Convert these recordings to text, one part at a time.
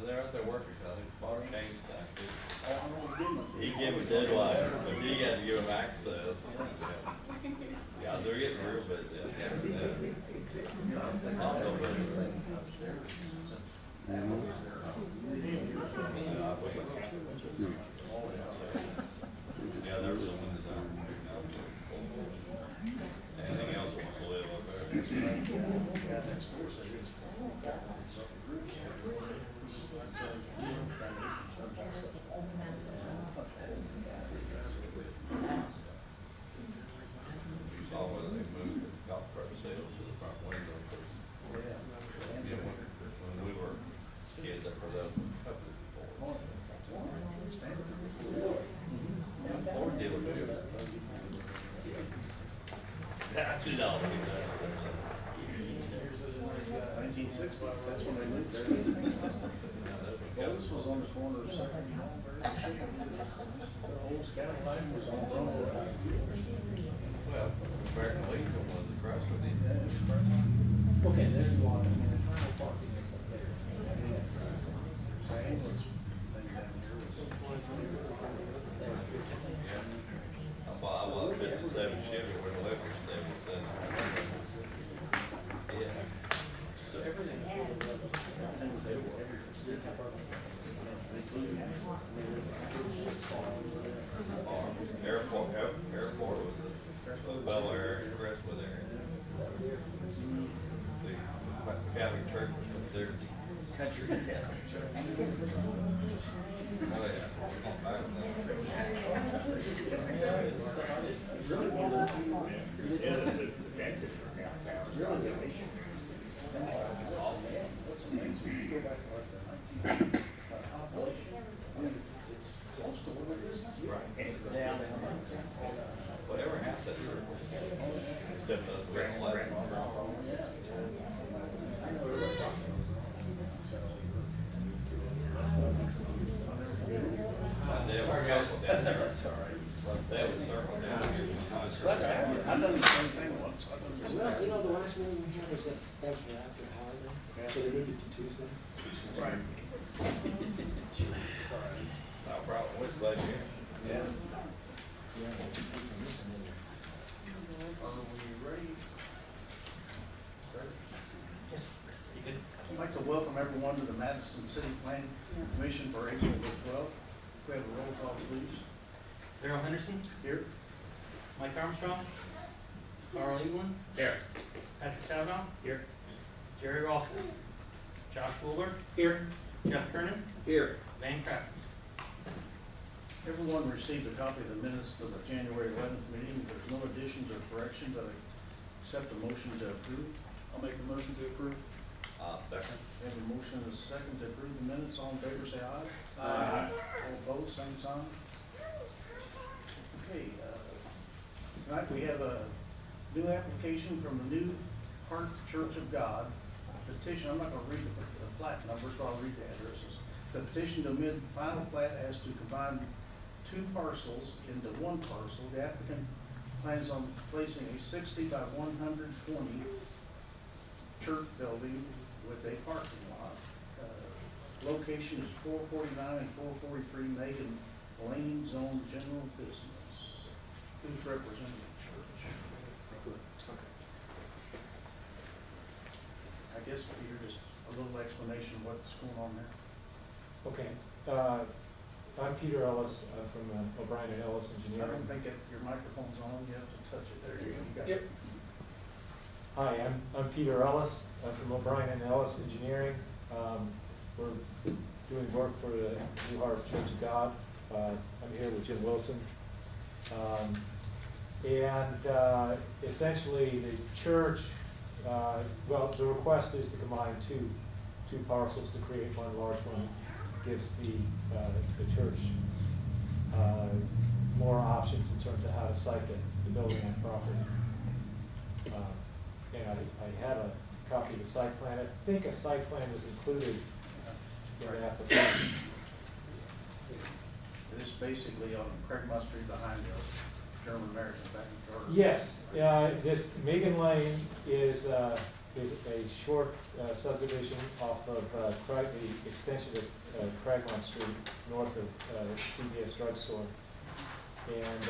They're out there working, I think, water change stuff. He gave him a deadline, but he had to give him access. Yeah, they're getting real busy. I'll go with it. Yeah, there's someone that's out. Anything else wants to live up there? You saw whether they moved the golf cart sales to the front window first. Yeah, when we were kids, that was a couple before. Ford dealership. $2. 1960, that's when they lived there. This was on the corner of Second and Holmberg. The old scout line was on Bromo Road. Well, American Legion was across with him. Okay, there's a lot of internal parking that's up there. Same was thing down here was. Yeah. I bought a 57 Chevy where the liquor stable said. Yeah. So everything. Airport was the Bel Air, Crestwood area. The Catholic Church was considered country Catholic church. Oh yeah. Whatever house that circle is, except those grand left. They were circled down there. That's all right. They were circled down here. I done the same thing once. Well, you know, the last meeting we had was that was after the holiday, so they moved it to Tuesday. Right. It's all right. No problem. Which glad you're here. Yeah. Yeah, I'm missing it. Are we ready? Yes. You good? I'd like to welcome everyone to the Madison City Planning Commission for April the 12th. We have a roll call, please. Darrell Henderson, Here. Mike Armstrong, Carl Evelyn. There. Patrick Cavanaugh. Here. Jerry Ralston. Josh Woolard. Here. Jeff Kernan. Here. Van Craft. Everyone received a copy of the minutes of the January 11th meeting. If there's no additions or corrections, I accept the motion to approve. I'll make the motion to approve. Second. We have a motion and a second to approve the minutes. All in favor, say aye. Aye. All opposed, same sign. Okay, tonight we have a new application from the New Heart Church of God. Petition, I'm not gonna read the plat numbers, but I'll read the addresses. The petition to amend final plat as to combine two parcels into one parcel. The applicant plans on placing a 60 by 120 church building with a parking lot. Location is 449 and 443 Megan Lane Zone General Business. Who's representing the church? Good. I guess, Peter, just a little explanation of what's going on there. Okay, I'm Peter Ellis, I'm from O'Brien and Ellis I Engineering. don't think your microphone's on, you have to touch it. There you go. You got Yep. it. Hi, I'm Peter Ellis, I'm from O'Brien and Ellis Engineering. We're doing work for the New Heart Church of God. I'm here with Jim Wilson. Essentially the church, well, the request is to combine two parcels to create one large one. Gives the church more options in terms of how to site the building and property. And I have a copy of the site plan. I think a site plan was included in the application. This basically on Craig Street behind the German American back in Jordan. Yes, this Megan Lane is a short subdivision off of the extension of Cragmont Street, north of CVS Drugstore. And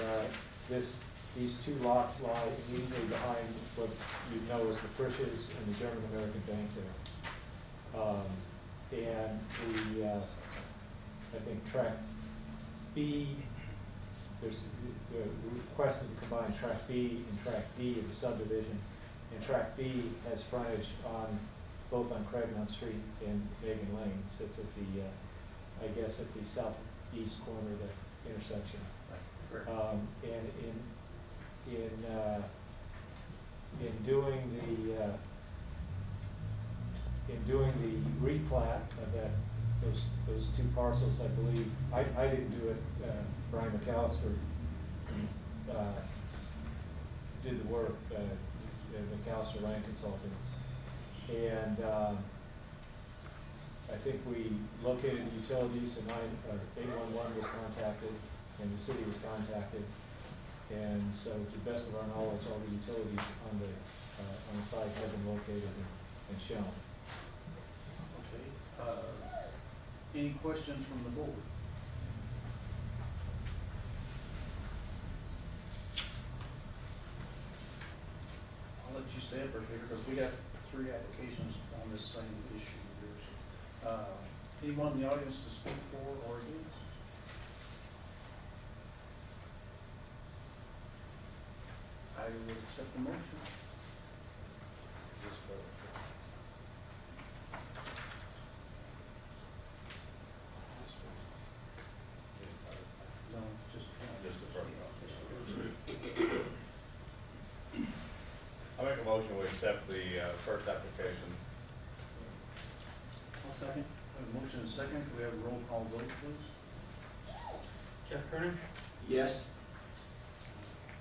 these two lots lie immediately behind what you know as the Frisch's and the German American Bank there. And I think track B, there's the request to combine track B and track D of the subdivision. And track B has frontage both on Cragmont Street and Megan Lane. Sits at the, I guess at the southeast corner of the intersection. Right. And in doing the replat of those two parcels, I believe, I didn't do it, Brian McAllister did the work, McAllister Land Consulting. And I think we located the utilities, and 811 was contacted, and the city was contacted. And so to the best of our knowledge, all the utilities on the site have been located and shown. Okay. Any questions from the board? I'll let you stay up here because we got 3 applications on this same issue here. So, anyone in the audience to speak for or against? I would accept the motion. Just vote. No, just Just the first one. I make a motion, we accept the first application. I'll second. A motion and second. Can we have a roll call vote, please? Jeff Kernan, Yes.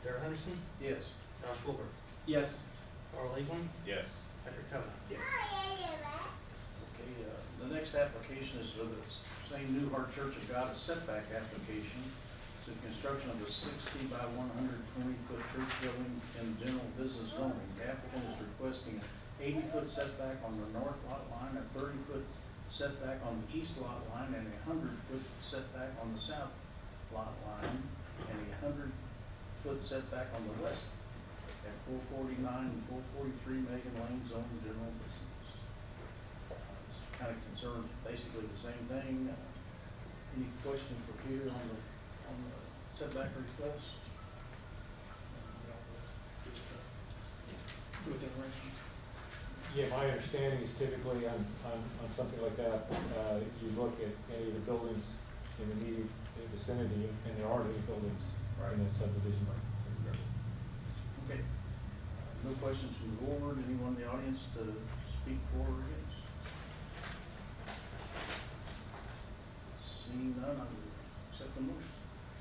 Darrell Henderson, Yes. Josh Wilbur, Yes. Carl Eaglin, Yes. Patrick Tobin. Yes. Okay, the next application is for the same New Heart Church of God, a setback application. It's the construction of a 60 by 120-foot church building in general business zoning. The applicant is requesting an 80-foot setback on the north lot line, a 30-foot setback on the east lot line, and a 100-foot setback on the south lot line, and a 100-foot setback on the west at 449 and 443 Megan Lane zone general business. It's kind of concerns basically the same thing. Any questions for Peter on the setback request? Good declaration. Yeah, my understanding is typically on something like that, you look at any of the buildings in the immediate vicinity, and there aren't any buildings in that subdivision. Okay. No questions from the board. Anyone in the audience to speak for or against? Seeing none, I will accept the motion.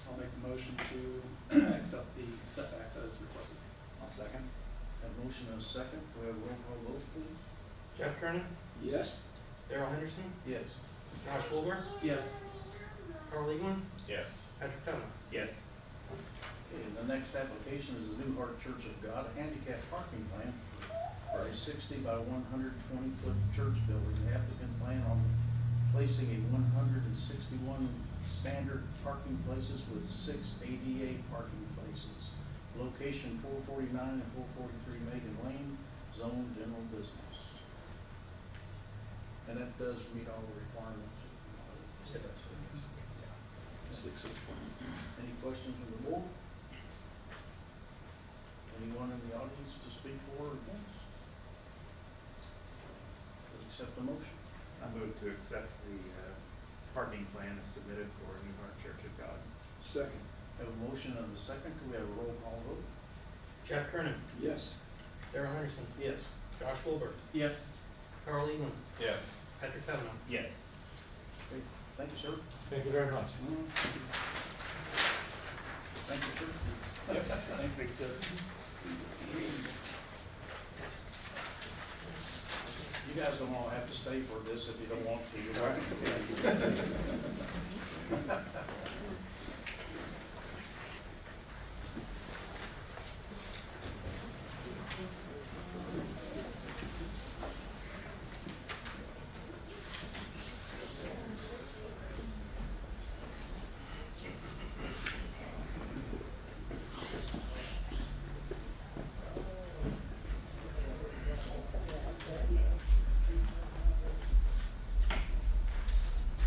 I'll make the motion to accept the setbacks as requested. I'll second. Have a motion and a second. Do we have a roll call vote, please? Jeff Kernan, Yes. Darrell Henderson, Yes. Josh Wilbur, Yes. Carl Eaglin, Yes. Patrick Tobin. Yes. Okay, the next application is the New Heart Church of God, a handicap parking plan for a 60 by 120-foot church building. The applicant plan on placing a 161 standard parking places with 6 ADA parking places location 449 and 443 Megan Lane, zone general business. And that does meet all the requirements. Any questions from the board? Anyone in the audience to speak for or against? Accept the motion. I move to accept the parking plan as submitted for New Heart Church of God. Second. Have a motion and a second. Can we have a roll call vote? Jeff Kernan, Yes. Darrell Henderson, Yes. Josh Goldberg, Yes. Carl Elam, Yes. Patrick Kavanaugh. Yes. Okay. Thank you, sir. Thank you very much. Thank you, sir. Thank you, sir. You guys don't all have to stay for this if you don't want to. You're right.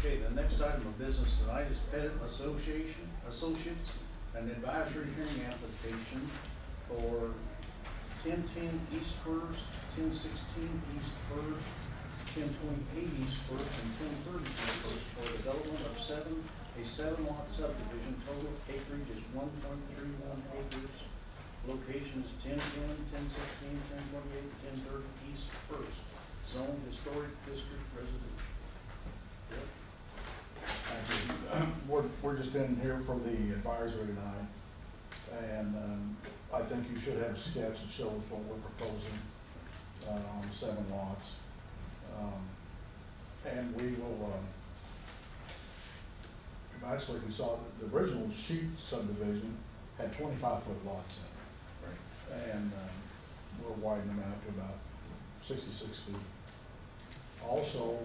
Okay, the next item of business tonight is Pettit Associates, an advisory hearing application for 1010 East First, 1016 East First, 1028 East First, and 1030 East First for development of a seven-lot subdivision. Total acreage is 1.31 acres. Location is 1010, 1016, 1028, 1030 East First. Zone Historic District Residential. Yep. We're just in here for the advisory tonight, and I think you should have a sketch that shows what we're proposing on the 7 lots. And we will, actually we saw that the original sheet subdivision had 25-foot lots in it. Right. And we're widening them out to about 66 feet. Also,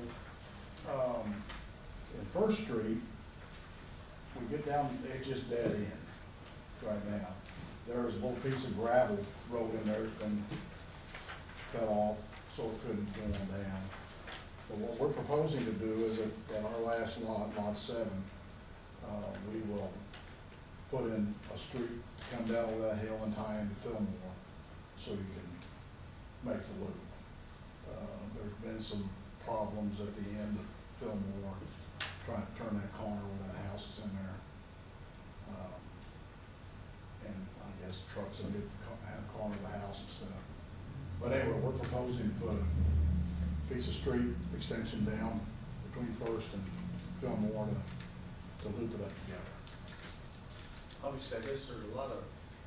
in First Street, we get down, it's just dead end right now. There's a little piece of gravel road in there that's been cut off, so it couldn't go on down. But what we're proposing to do is at our last lot, lot 7, we will put in a street to come down over that hill and tie into Fillmore, so you can make the loop. There's been some problems at the end of Fillmore, trying to turn that corner where that house is in there. And I guess trucks will get have the corner of the house and stuff. But anyway, we're proposing to put a piece of street extension down between First and Fillmore to loop it up together. Obviously, I guess there's a lot of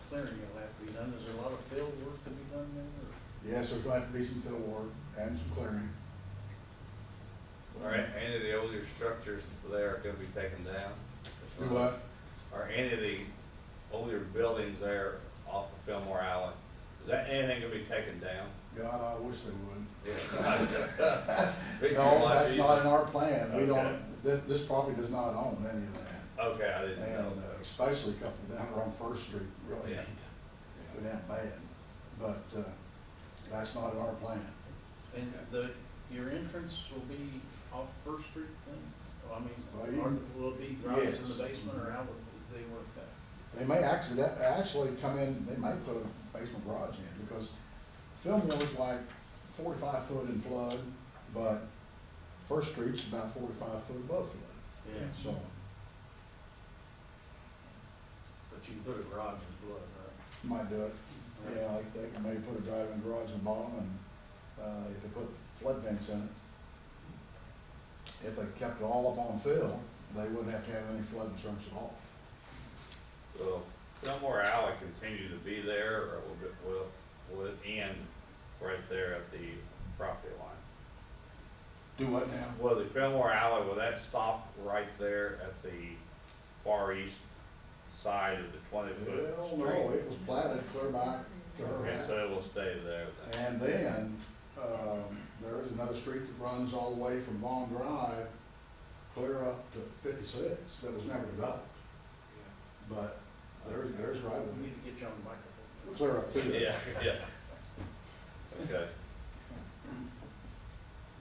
clearing that'll have to be done. Is there a lot of field work to be done there? Or? Yes, there's going to have to be some fill work and some clearing. Are any of the older structures there gonna be taken down? Do what? Are any of the older buildings there off of Fillmore Alley, is that anything gonna be taken down? God, I wish they would. Yeah. No, that's not in our plan. We Okay. don't, this property does not own any of that. Okay, I didn't know And that. especially a couple down around First Street, really Yeah. ain't, go down bad. But, that's not in our plan. And your entrance will be off First Street then? Well, I Well, mean, you- will it be garages in the Yes. basement, or how would they work that? They may actually come in, they may put a basement garage in, because Fillmore's like 45 foot in flood, but First Street's about 45 foot above flood. Yeah. So, But you can put a garage in flood, right? might do it. Yeah, like they can maybe put a drive-in garage in the bottom, and if they put flood fence in it, if they kept it all up on fill, they wouldn't have to have any flood insurance at all. Will Fillmore Alley continue to be there, or will it end right there at the property line? Do what now? Will the Fillmore Alley, will that stop right there at the far east side of the 20-foot Well, street? no, it was platted clear back to her Okay, house. so it will stay there then? And then, there is another street that runs all the way from Vaughn Drive clear up to 56 that was never developed. But, there's right of We way. need to get you on the microphone. Clear up to it. Yeah, yeah. Okay.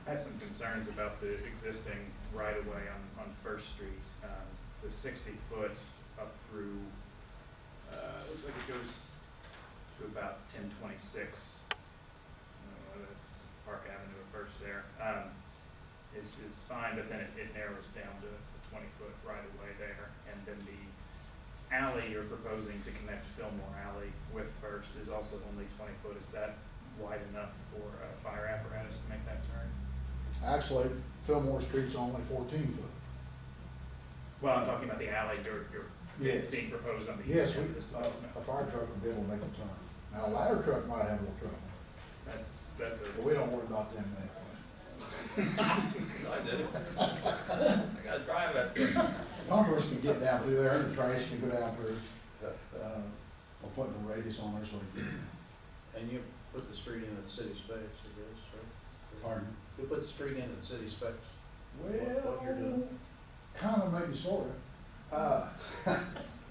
I have some concerns about the existing right-of-way on First Street. The 60-foot up through, looks like it goes to about 1026. That's Park Avenue at First there. Is fine, but then it narrows down to a 20-foot right-of-way there. And then the alley you're proposing to connect Fillmore Alley with First is also only 20 foot. Is that wide enough for a fire apparatus to make that turn? Actually, Fillmore Street's only 14 foot. Well, I'm talking about the alley Yes. it's being proposed on the Yes, east end of this development. a fire truck would be able to make the turn. Now, a ladder truck might have a little trouble, That's but we don't worry about them anyway. I did it. I gotta drive that thing. Pumpers can get down through there, and the trash can go down through. We're putting a radius on there so we can, And you put the street in at city specs, I guess, right? pardon? You put the street in at city specs. What you're Well, doing. kind of, maybe sort of.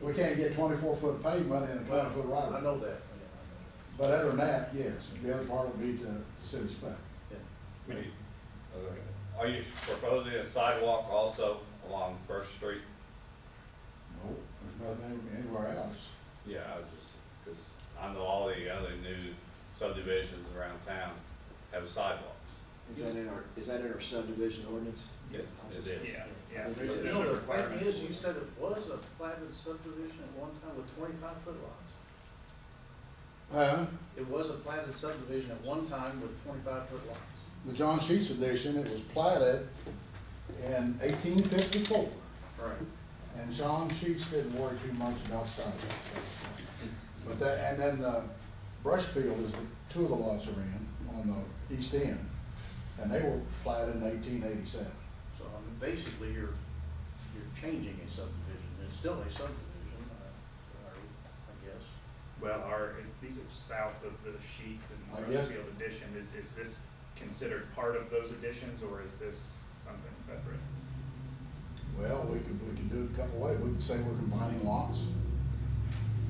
We can't get 24-foot pavement in a 20-foot right of way. I know that. But other than that, yes, the other part would be to city spec. Yeah. We need, are you proposing a sidewalk also along First Street? No, there's nothing anywhere else. Yeah, I was just, because I know all the other new subdivisions around town have sidewalks. Is that in our subdivision ordinance? Yes, it is. Yeah. You There's know, no the requirement. thing is, you said it was a platted subdivision at one time with 25-foot lots. It was a platted subdivision at one time with 25-foot lots. The John Sheets edition, it was platted in 1854. Right. And John Sheets didn't worry too much about sidewalks. But that, and then the brush field is, two of the lots are in, on the east end. And they were platted in 1887. So, I mean, basically, you're changing a subdivision. It's still a subdivision, I guess. Well, these are south of the Sheets and I guess- Rushfield addition. Is this considered part of those additions, or is this something separate? Well, we could do it a couple ways. We could say we're combining lots.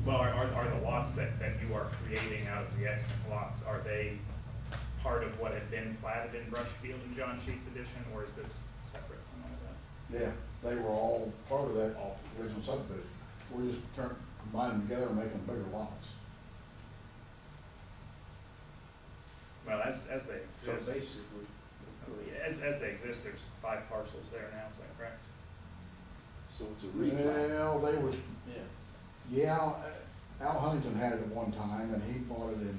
Well, are the lots that you are creating out of the extant lots, are they part of what had been platted in Rushfield and John Sheets edition, or is this separate from all of that? Yeah, they were all part of that original subdivision. We're just combining them together and making bigger lots. Well, as they So exist, basically, as they exist, there's 5 parcels there now, is that correct? So it's a replat. Well, they was, yeah. Al Huntington had it at one time, and he bought it in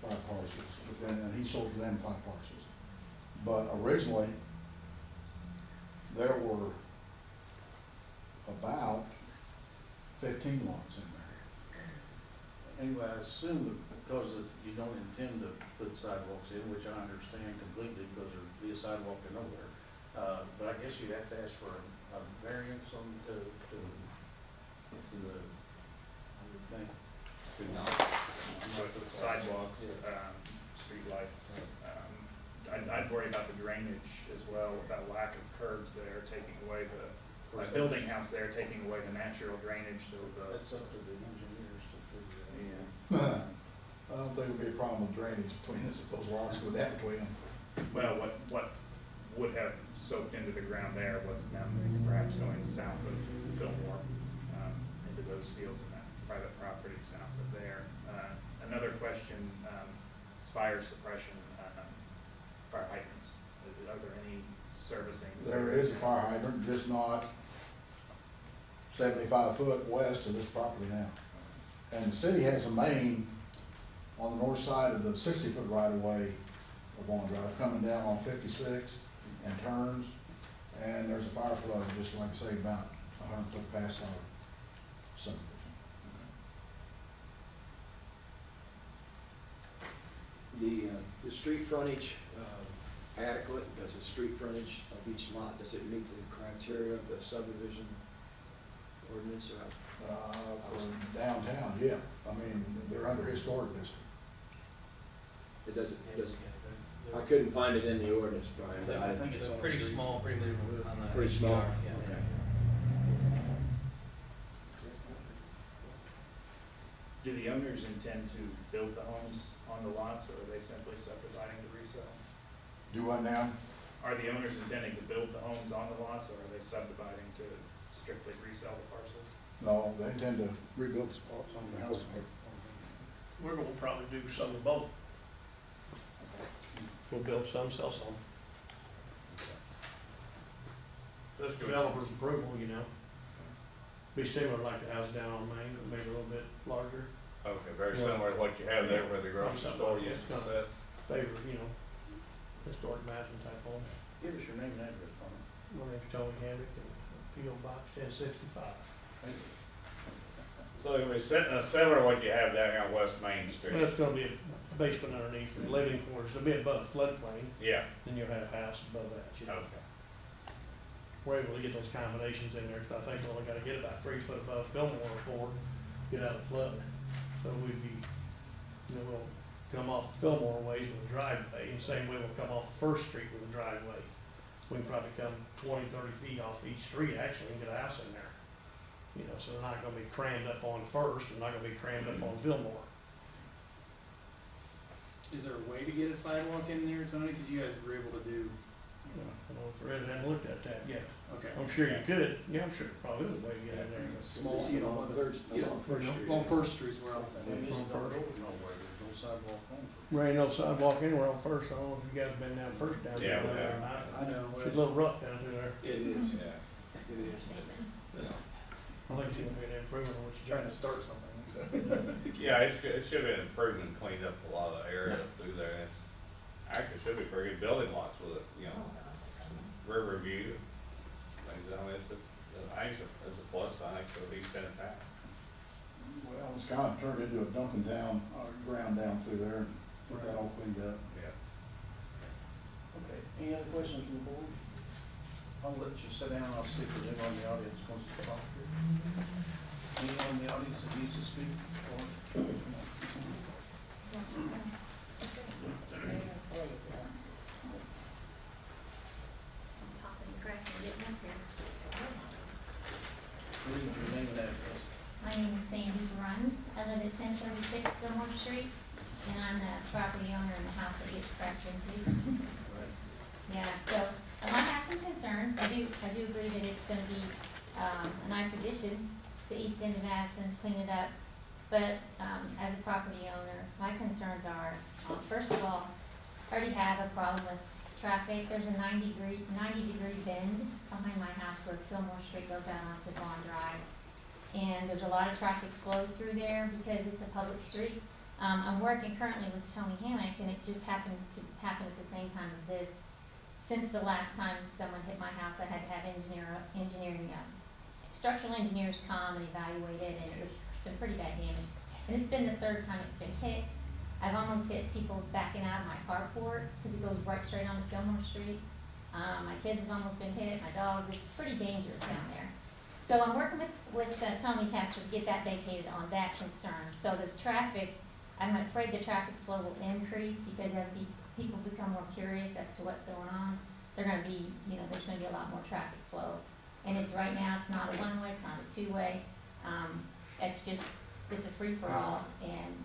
5 parcels, but then, and he sold to them 5 parcels. But originally, there were about 15 lots in there. Anyway, I assume that because you don't intend to put sidewalks in, which I understand completely because there'd be a sidewalk to nowhere. But I guess you'd have to ask for a variance on to the, I would think. Could not. So it's the sidewalks, streetlights. I'd worry about the drainage as well, with that lack of curbs there, taking away the building house there, taking away the natural drainage, so the. That's up to the engineers to figure out. Yeah. I don't think there'd be a problem with drainage between us, if those lots go down between them. Well, what would have soaked into the ground there, what's now perhaps going south of Fillmore, into those fields and that private property south of there. Another question, is fire suppression, fire hydrants. Are there any servicing? There is a fire hydrant, just not 75 foot west of this property now. And the city has a main on the north side of the 60-foot right-of-way of Vaughn Drive, coming down on 56 and turns. And there's a fire plug, just like I say, about 100 foot past our subdivision. The street frontage adequate? Does the street frontage of each lot, does it meet the criteria of the subdivision ordinance? For downtown, yeah. I mean, they're under historic district. It doesn't, I couldn't find it in the ordinance, Brian. I think it's Pretty small, pretty minimal on the. Pretty small? HDR, yeah. Okay. Do the owners intend to build the homes on the lots, or are they simply subdividing to resell? Do what now? Are the owners intending to build the homes on the lots, or are they subdividing to strictly resell the parcels? No, they intend to rebuild some of the houses. We're gonna probably do some of both. We'll build some, sell some. Let's go. Developer's approval, you know. Be similar like the house down on Main, but maybe a little bit larger. Okay, very Yeah. similar to what you have there where the grocery Something store like used to that. sit. Favor, you know, historic Madison type home. Give us your name and address, Tom. My name's Tony Hamdick, and P.O. Box 1065. Thank you. So it was similar to what you have down on West Main Street. Well, it's gonna be a basement underneath, and living quarters, it'll be above the floodplain, Yeah, then you'll have a house above that, you know. okay. We're able to get those combinations in there, because I think we only gotta get about 3 foot above Fillmore before get out of the flood. So we'd be, you know, we'll come off Fillmore ways with a driveway, and same way we'll come off First Street with a driveway. We can probably come 20, 30 feet off each street, actually, and get a house in there. You know, so they're not gonna be crammed up on First, and not gonna be crammed up on Fillmore. Is there a way to get a sidewalk in there, Tony? Because you guys were able to do, You know, I don't know if the resident hasn't looked at that yet. okay. I'm sure you could, yeah, I'm sure there probably is a way to get in there. Small, You know, on on the- Third, you know, along First Street. on First Street's where I'm And thinking. this don't go nowhere, there's no sidewalk on it. There ain't no sidewalk anywhere on First, I don't know if you guys have been down First down there. Yeah, we have. I know. It's a little rough down through there. It is. Yeah. It is. Listen, I think it's gonna be an improvement on what you're trying to start something, so. Yeah, it should be an improvement, cleaned up a lot of the area through there. It's actually should be pretty good building lots with it, you know, some river view, things, I mean, I think it's a plus, I think, for the east end of town. Well, it's kind of turned into a dumping down, ground down through there, and get that all cleaned up. Yeah. Okay, any other questions from the board? I'll let you sit down, I'll see if there's anyone in the audience who wants to talk. Anyone in the audience that needs to speak? Read your name and address. My name is Sandy Bruns. I live at 1036 Fillmore Street, and I'm the property owner in the house that gets crashed into. Right. Yeah, so I might have some concerns. I do agree that it's gonna be, a nice addition to East End of Madison, clean it up. But, as a property owner, my concerns are, first of all, I already have a problem with traffic. There's a 90-degree bend behind my house where Fillmore Street goes out onto Vaughn Drive. And there's a lot of traffic flow through there because it's a public street. I'm working currently with Tony Hammock, and it just happened to happen at the same time as this. Since the last time someone hit my house, I had to have structural engineers come and evaluate it, and it was some pretty bad damage. And it's been the third time it's been hit. I've almost hit people backing out of my carport because it goes right straight onto Fillmore Street. My kids have almost been hit, my dogs. It's pretty dangerous down there. So I'm working with Tony Castro to get that vacated on that concern. So the traffic, I'm afraid the traffic flow will increase because as people become more curious as to what's going on, they're gonna be, you know, there's gonna be a lot more traffic flow. And it's right now, it's not a one-way, it's not a two-way. It's a free-for-all, and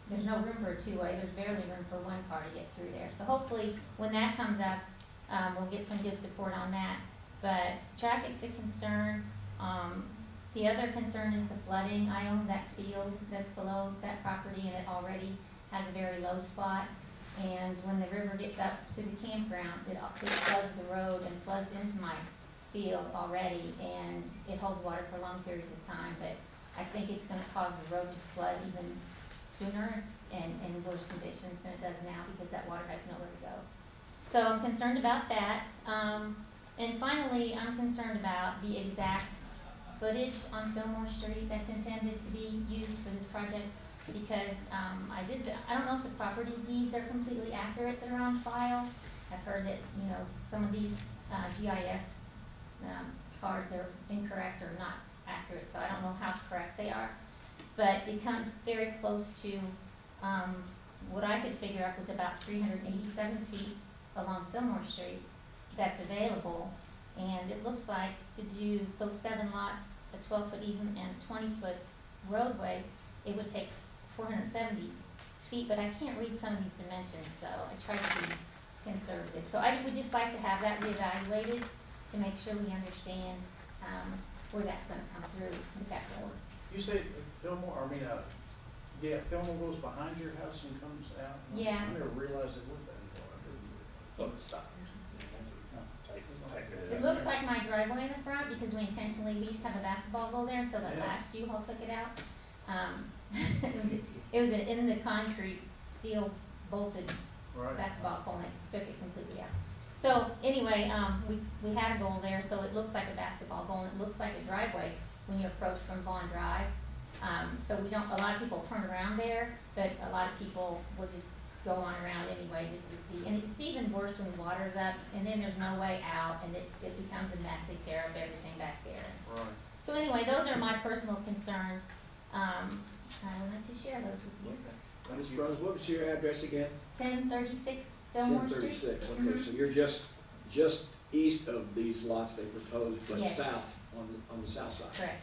there's no room for a two-way. There's barely room for one car to get through there. So hopefully, when that comes up, we'll get some good support on that. But traffic's a concern. The other concern is the flooding. I own that field that's below that property, and it already has a very low spot. And when the river gets up to the campground, it floods the road and floods into my field already, and it holds water for long periods of time. But I think it's gonna cause the road to flood even sooner and in worse conditions than it does now because that water has nowhere to go. So I'm concerned about that. And finally, I'm concerned about the exact footage on Fillmore Street that's intended to be used for this project because I don't know if the property deeds are completely accurate that are on file. I've heard that, you know, some of these GIS cards are incorrect or not accurate, so I don't know how correct they are. But it comes very close to what I could figure out was about 387 feet along Fillmore Street that's available. And it looks like to do those 7 lots, a 12-foot easement and a 20-foot roadway, it would take 470 feet, but I can't read some of these dimensions, so I tried to be conservative. So I would just like to have that reevaluated to make sure we understand, where that's gonna come through with that road. You say Fillmore, yeah, Fillmore goes behind your house and comes out? Yeah. I never realized it was that far. I didn't. Oh, it stopped. It looks like my driveway in the front because we used to have a basketball goal there until that Yeah. last U-Haul took it out. It was in the concrete, steel bolted Right. basketball goal and it took it completely out. So anyway, we had a goal there, so it looks like a basketball goal and it looks like a driveway when you approach from Vaughn Drive. So a lot of people turn around there, but a lot of people will just go on around anyway just to see. And it's even worse when the water's up and then there's no way out and it becomes a mess. They tear up everything back there. Right. So anyway, those are my personal concerns. I wanted to share those with you. Ms. Bruns, what was your address again? 1036 Fillmore Street. 1036, okay, Mhm. so you're just east of these lots they proposed, but Yes. south, on the south side. Correct.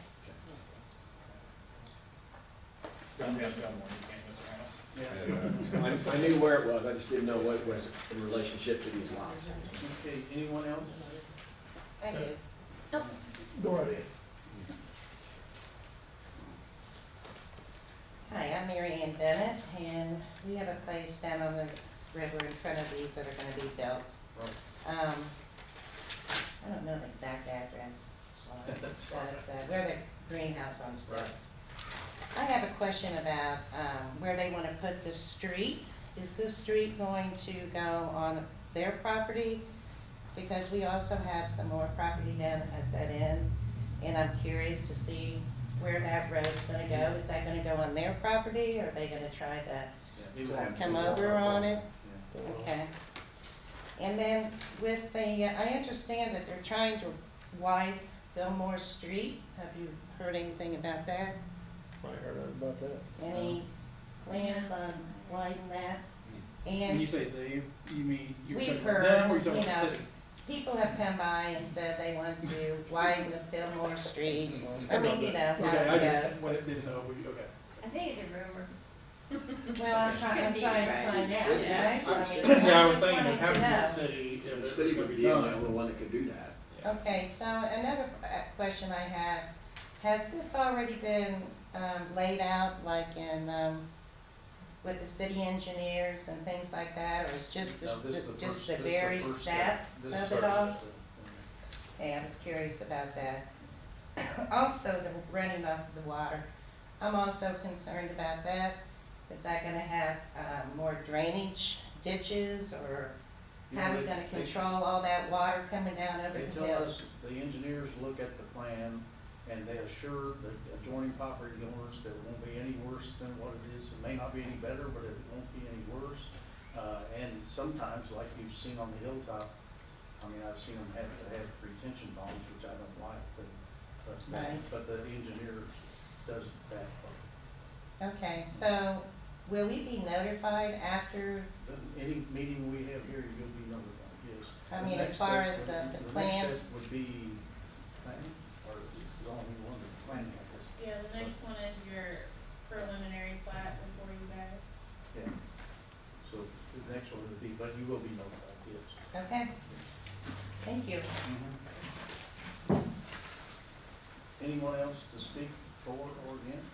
I've got one, you can't miss your house. Yeah. I knew where it was, I just didn't know what it was in relationship to these lots. Okay, anyone else? I do. Go right ahead. Hi, I'm Mary Ann Bennett, and we have a place down on the river in front of these that are gonna be built. Right. I don't know the exact address, That's but we're the greenhouse on stilts. I have a question about, where they wanna put the street. Is this street going to go on their property? Because we also have some more property down at that end, and I'm curious to see where that road's gonna go. Is that gonna go on their property, or are they gonna try to Yeah, he would have to come do over that. on it? Yeah. Okay. And then with the, I understand that they're trying to widen Fillmore Street. Have you heard anything about that? I heard about that. Any plans on widening that? When you And say they, you mean, you're We've talking about heard, them or you're talking you about the know, city? people have come by and said they want to widen the Fillmore Street. I mean, you know, how Okay, I it just goes. didn't know, okay. I think it's a rumor. Well, I'm trying to find out, right? I mean, Yeah, I was just thinking wanted of to having the know. city, if The it's city gonna would be be the done. only one that could do that. Okay, so another question I have, has this already been laid out, like in, with the city engineers and things like that, or is just No, this is just first- the this is very first step This of is it the all? first step. Yeah, I was curious about that. Also, the running off the water, I'm also concerned about that. Is that gonna have more drainage ditches, or You how know, are we they- gonna they- control all that water coming down over They the tell hill? us, the engineers look at the plan and they assure the adjoining property owners that it won't be any worse than what it is. It may not be any better, but it won't be any worse. And sometimes, like you've seen on the hilltop, I've seen them have to have retention bonds, which I don't like, Right. but the engineers does that part. Okay, so will we be notified after, Any meeting we have here, you'll be notified, yes. I The mean, next as far step as would- the next plan? step would be planning, or it's the only one that's planning, I guess. Yeah, the next one is your preliminary plat before you guys. Yeah. So the next one would be, but you will be notified, yes. okay? Thank you. Anyone else to speak for or against?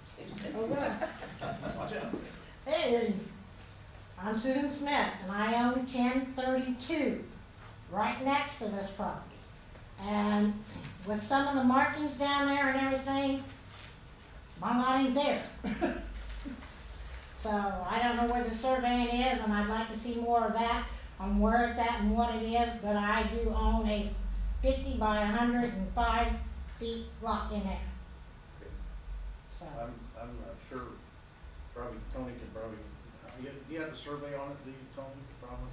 Susan? Watch out. Hey, I'm Susan Smith, and I own 1032, right next to this property. And with some of the markings down there and everything, my lot ain't there. So I don't know where the surveying is, and I'd like to see more of that on where it's at and what it is, but I do own a 50 by 105 feet lot in there. Okay. So, I'm not sure, probably Tony could probably, you have a survey on it, do you, Tony, probably?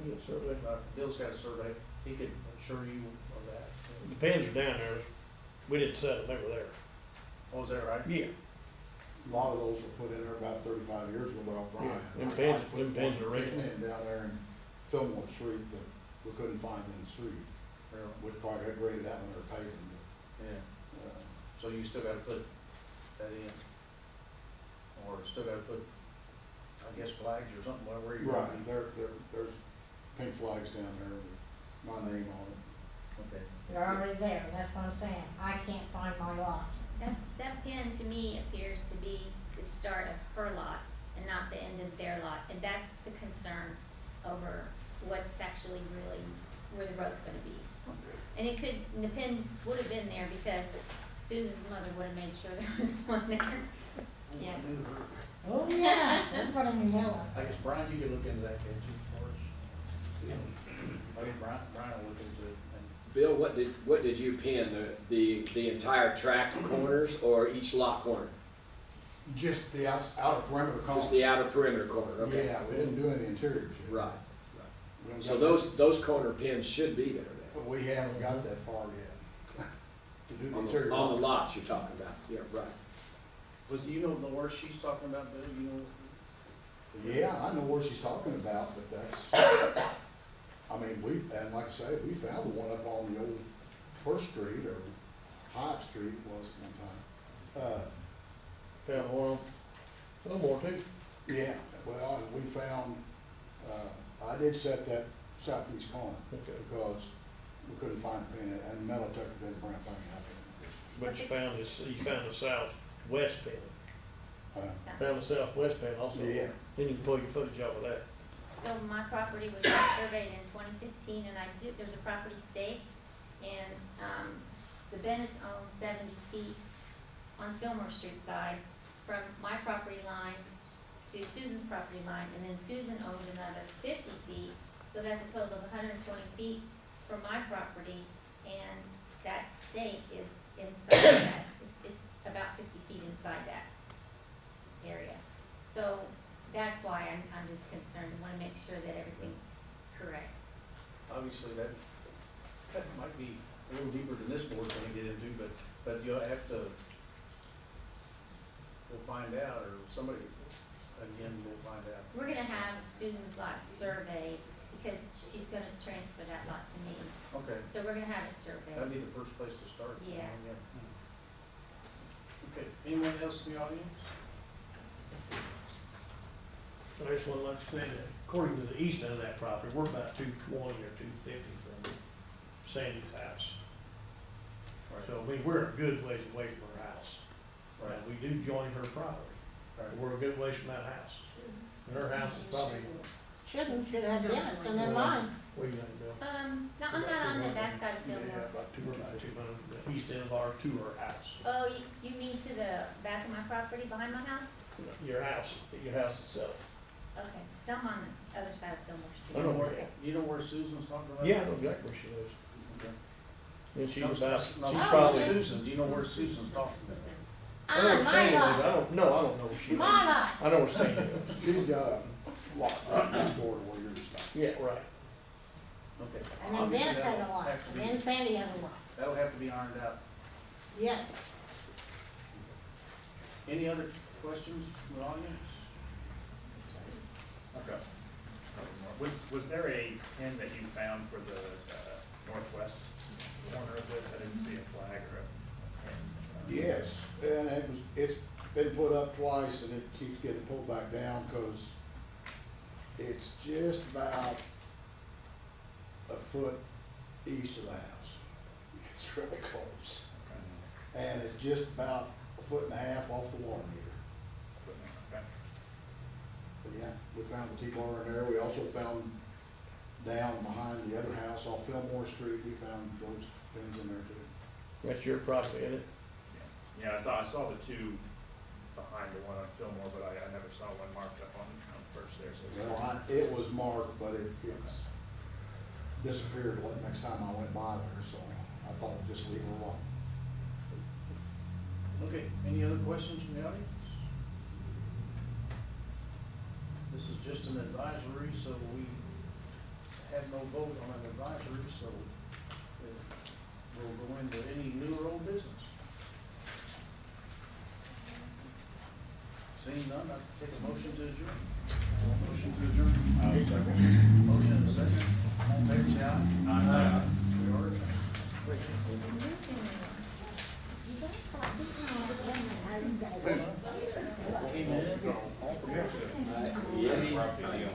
Yeah, survey. Bill's got a survey, he could assure you of that. The pins are down there. We didn't set them, they were there. Oh, is that right? Yeah. A lot of those were put in there about 35 years ago by Brian. Them I pins- put them pins one are original. in down there in Fillmore Street that we couldn't find in the street. Well, We probably had graded out when they were paving, but Yeah, so you still gotta put that in? Or still gotta put, I guess, flags or something, where you're gonna Right, be? there's pink flags down there with my name on it. Okay. They're already there, that's what I'm saying. I can't find my lot. That pin to me appears to be the start of her lot and not the end of their lot, and that's the concern over what's actually really, where the road's gonna be. And it could, the pin would have been there because Susan's mother would have made sure there was one there. Yeah. I knew her. Oh, yeah, that's what I'm yelling. I guess Brian, you could look into that, can't you, for us? See, I guess Brian will look into it. Bill, what did you pin, the entire tract corners or each lot corner? Just the outer perimeter column. Just the outer perimeter corner, okay? Yeah, we didn't do any of the interiors yet. Right, We haven't so got those corner pins should be there that- But we haven't got that far yet to do the then, interior. on the lots you're talking about, yeah, right. Was, you know the words she's talking about, Bill, you know? Yeah, I know what she's talking about, but that's, I mean, and like I say, we found the one up on the old First Street or Hyde Street was at one time. Found one, Fillmore too. Yeah, well, we found, I did set that southeast corner Okay. because we couldn't find a pin and metal detector didn't bring a thing up. But you found the southwest pin. Uh, Found the southwest pin also. Yeah. Then you can pull your footage off of that. So my property was surveyed in 2015, and there's a property stake, and, the Bennett's own 70 feet on Fillmore Street side from my property line to Susan's property line, and then Susan owns another 50 feet, so that's a total of 120 feet from my property, and that stake is inside that, it's about 50 feet inside that area. So that's why I'm just concerned, I wanna make sure that everything's correct. Obviously, that might be a little deeper than this board's gonna get into, but you'll have to, we'll find out, or somebody, again, we'll find out. We're gonna have Susan's lot surveyed, because she's gonna transfer that lot to me, Okay, so we're gonna have it surveyed. that'd be the first place to start. Yeah. Okay, anyone else in the audience? I just want to understand that according to the east end of that property, we're about 220 or 250 from Sandy's house. So, I mean, we're a good ways away from her house. Right. We do join her property, but we're a good ways from that house. And her house is probably, Should have Bennett's and then mine. what do you think, Bill? No, I'm not on the backside of Yeah, Fillmore. about We're about 200, the east end of our, to her house. Oh, you mean to the back of my property, behind my house? Your house itself. Okay, so I'm on the other side of Fillmore I Street. know where you You know where Susan's talking about? Yeah, I know exactly where she lives. Okay. And she's No, about, no, she's no, probably. Susan, do you know where Susan's talking about? I know where My Sandy lives. I lot, don't know where she lives. my lot. I know where Sandy lives. She's got a lot right next door to where you're stopping. Yeah, right. Okay. And then Obviously, Bennett's has a that'll lot, have to and be- then Sandy has a lot. That'll have to be ironed out. Yes. Any other questions from the audience? Okay. Was there a pin that you found for the northwest corner of this? I didn't see a flag or a pin. Yes, and it's been put up twice and it keeps getting pulled back down because it's just about a foot east of the house. It's really close. And it's just about a foot and a half off the water meter. Okay. But yeah, we found the T-bar in there. We also found down behind the other house off Fillmore Street, we found those pins in there too. That's your property, isn't it? Yeah, I saw the two behind the one on Fillmore, but I never saw one marked up on first there, so. Well, it was marked, but it's disappeared like next time I went by there, so I thought I'd just leave it alone. Okay, any other questions from the audience? This is just an advisory, so we have no vote on an advisory, so we'll go into any new or old business. Seeing none, I take a motion to adjourn. Motion to adjourn. Motion and a second. All in favor, say aye. Aye. We are adjourned. property you own?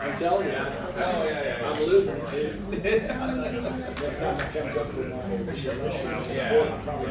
I'm telling you, Oh, yeah. I'm losing it too. Next time it comes up with my. Yeah. Probably.